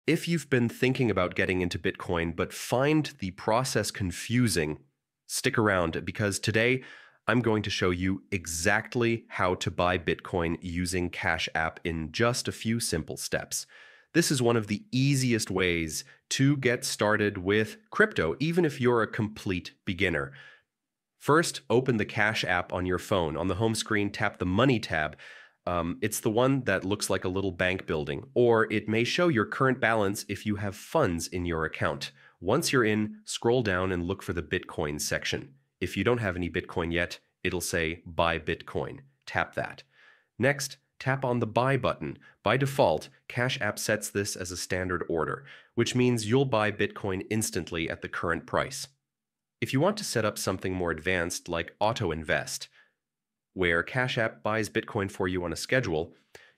If you've been thinking about getting into Bitcoin but find the process confusing, stick around because today I'm going to show you exactly how to buy Bitcoin using Cash App in just a few simple steps. This is one of the easiest ways to get started with crypto, even if you're a complete beginner. First, open the Cash App on your phone. On the home screen, tap the Money tab. It's the one that looks like a little bank building, or it may show your current balance if you have funds in your account. Once you're in, scroll down and look for the Bitcoin section. If you don't have any Bitcoin yet, it'll say Buy Bitcoin. Tap that. Next, tap on the Buy button. By default, Cash App sets this as a standard order, which means you'll buy Bitcoin instantly at the current price. If you want to set up something more advanced like Auto Invest, where Cash App buys Bitcoin for you on a schedule,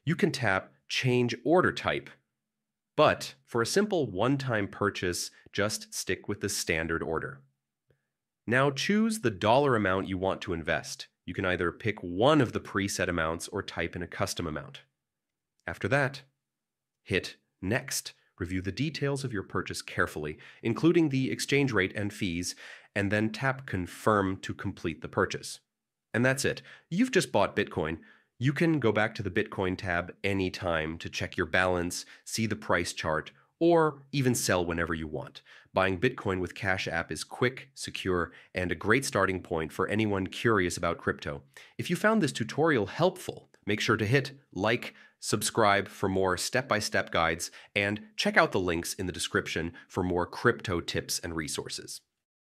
you can tap Change Order Type. But for a simple one-time purchase, just stick with the standard order. Now choose the dollar amount you want to invest. You can either pick one of the preset amounts or type in a custom amount. After that, hit Next. Review the details of your purchase carefully, including the exchange rate and fees, and then tap Confirm to complete the purchase. And that's it. You've just bought Bitcoin. You can go back to the Bitcoin tab anytime to check your balance, see the price chart, or even sell whenever you want. Buying Bitcoin with Cash App is quick, secure, and a great starting point for anyone curious about crypto. If you found this tutorial helpful, make sure to hit like, subscribe for more step-by-step guides, and check out the links in the description for more crypto tips and resources.